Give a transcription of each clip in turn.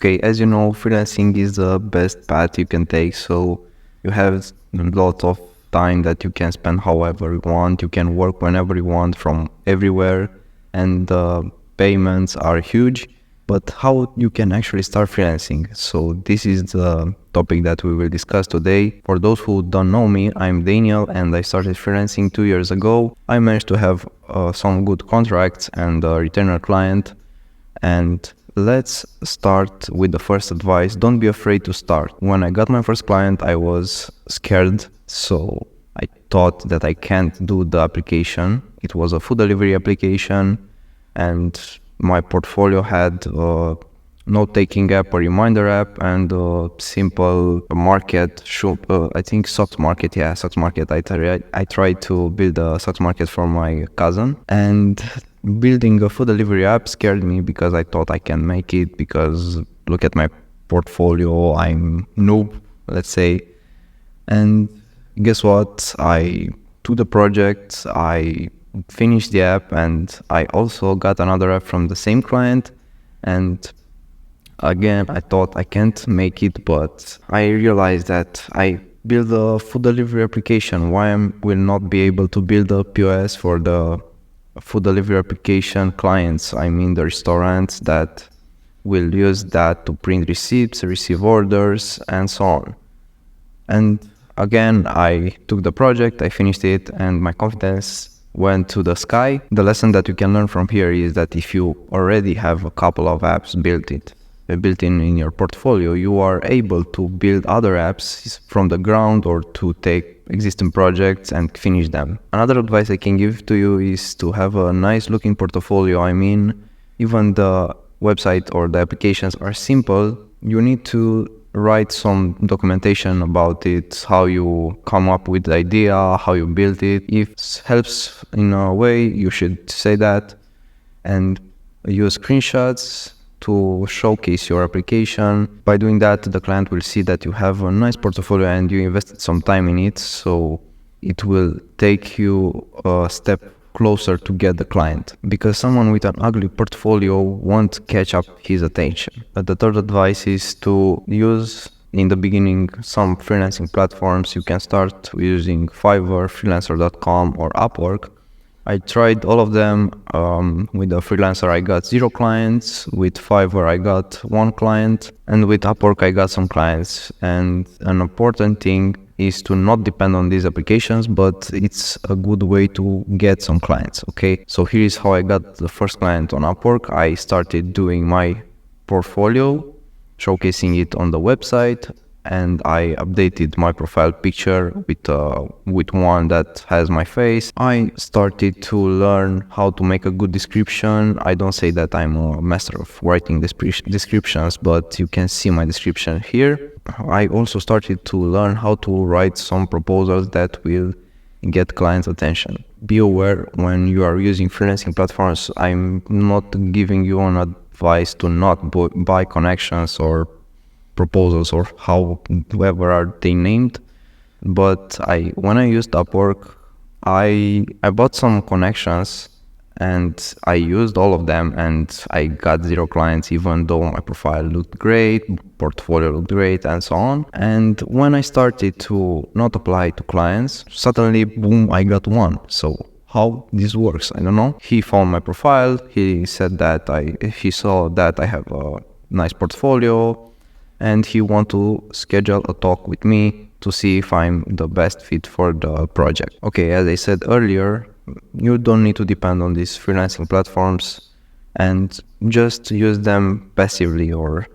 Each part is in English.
Okay, as you know, freelancing is the best path you can take. So you have a lot of time that you can spend however you want. You can work whenever you want from everywhere, and the payments are huge. But how you can actually start freelancing? So this is the topic that we will discuss today. For those who don't know me, I'm Daniel and I started freelancing 2 years ago. I managed to have some good contracts and a retainer client. And let's start with the first advice. Don't be afraid to start. When I got my first client, I was scared. So I thought that I can't do the application. It was a food delivery application, and my portfolio had a note-taking app, a reminder app, and a simple market. I think socks market. Yeah, socks market. I tried to build a socks market for my cousin, and building a food delivery app scared me because I thought I can make it, because look at my portfolio, I'm noob, let's say. And guess what? I took the project, I finished the app, and I also got another app from the same client. And again, I thought I can't make it, but I realized that I build a food delivery application. Why I will not be able to build a POS for the food delivery application clients? I mean the restaurants that will use that to print receipts, receive orders, and so on. And again, I took the project, I finished it, and my confidence went to the sky. The lesson that you can learn from here is that if you already have a couple of apps built in your portfolio, you are able to build other apps from the ground, or to take existing projects and finish them. Another advice I can give to you is to have a nice looking portfolio. I mean, even the website or the applications are simple. You need to write some documentation about it, how you come up with the idea, how you build it. If it helps in a way, you should say that, and use screenshots to showcase your application. By doing that, the client will see that you have a nice portfolio and you invested some time in it, so it will take you a step closer to get the client, because someone with an ugly portfolio won't catch up his attention. But the third advice is to use in the beginning some freelancing platforms. You can start using Fiverr, freelancer.com, or Upwork. I tried all of them. With the Freelancer I got 0 clients, with Fiverr I got 1 client, and with Upwork I got some clients. And an important thing is to not depend on these applications, but it's a good way to get some clients, okay? So here is how I got the first client on Upwork. I started doing my portfolio, showcasing it on the website, and I updated my profile picture with one that has my face. I started to learn how to make a good description. I don't say that I'm a master of writing descriptions, but you can see my description here. I also started to learn how to write some proposals that will get clients' attention. Be aware when you are using freelancing platforms. I'm not giving you an advice to not buy connections or proposals, or however are they named. But when I used Upwork, I bought some connections and I used all of them, and I got 0 clients, even though my profile looked great, portfolio looked great, and so on. And when I started to not apply to clients, suddenly, boom, I got 1. So how this works, I don't know. He found my profile. He said that he saw that I have a nice portfolio, and he want to schedule a talk with me to see if I'm the best fit for the project. Okay, as I said earlier, you don't need to depend on these freelancing platforms, and just use them passively or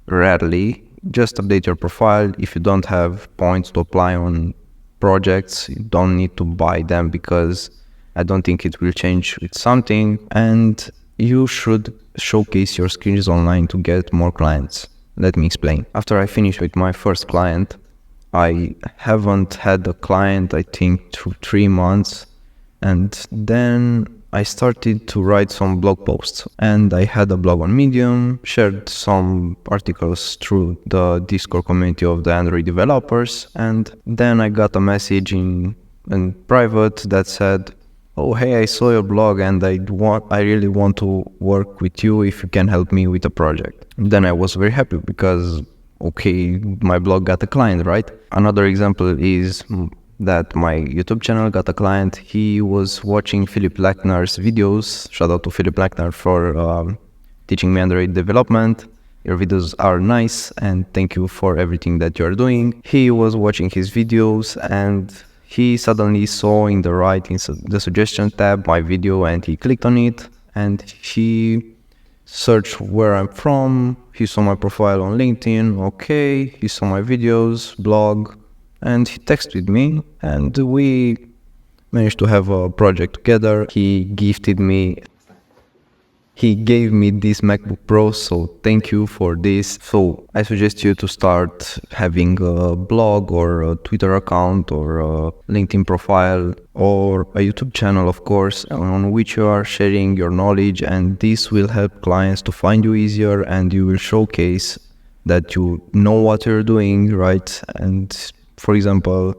rarely. Just update your profile. If you don't have points to apply on projects, you don't need to buy them, because I don't think it will change with something. And you should showcase your skills online to get more clients. Let me explain. After I finished with my first client, I haven't had a client, I think, through 3 months. And then I started to write some blog posts, and I had a blog on Medium, shared some articles through the Discord community of the Android developers. And then I got a message in private that said, oh hey, I saw your blog and I really want to work with you if you can help me with a project. Then I was very happy because okay, my blog got a client, right? Another example is that my YouTube channel got a client. He was watching Philip Lackner's videos. Shout out to Philip Lackner for teaching me Android development. Your videos are nice and thank you for everything that you're doing. He was watching his videos and he suddenly saw in the right in the suggestion tab my video and he clicked on it and he searched where I'm from. He saw my profile on LinkedIn. Okay, he saw my videos, blog, and he texted me and we managed to have a project together. He gave me this MacBook Pro, so thank you for this. So I suggest you to start having a blog or a Twitter account or a LinkedIn profile or a YouTube channel, of course, on which you are sharing your knowledge, and this will help clients to find you easier and you will showcase that you know what you're doing, right? And for example,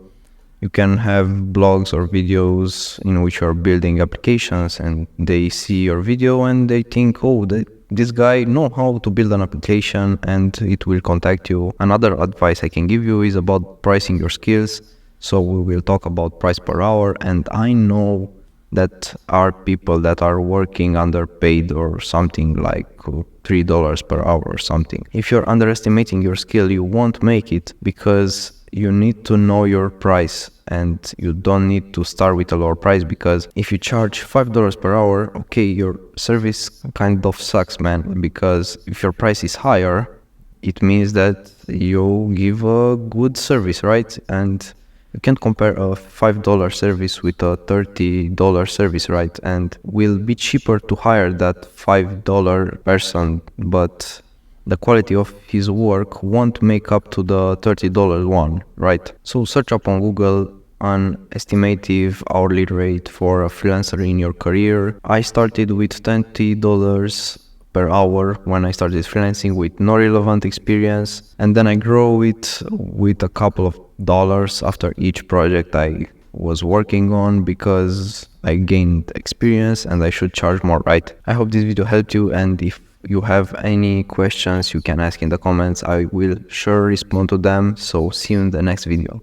you can have blogs or videos in which you are building applications and they see your video and they think, oh, this guy know how to build an application, and it will contact you. Another advice I can give you is about pricing your skills. So we will talk about price per hour, and I know that are people that are working underpaid or something like $3 per hour or something. If you're underestimating your skill, you won't make it because you need to know your price and you don't need to start with a lower price, because if you charge $5 per hour, okay, your service kind of sucks, man, because if your price is higher, it means that you give a good service, right? And you can't compare a $5 service with a $30 service, right? And will be cheaper to hire that $5 person, but the quality of his work won't make up to the $30 one, right? So search up on Google an estimative hourly rate for a freelancer in your career. I started with $20 per hour when I started freelancing with no relevant experience, and then I grow it with a couple of dollars after each project I was working on because I gained experience and I should charge more, right? I hope this video helped you, and if you have any questions you can ask in the comments. I will sure respond to them. So see you in the next video.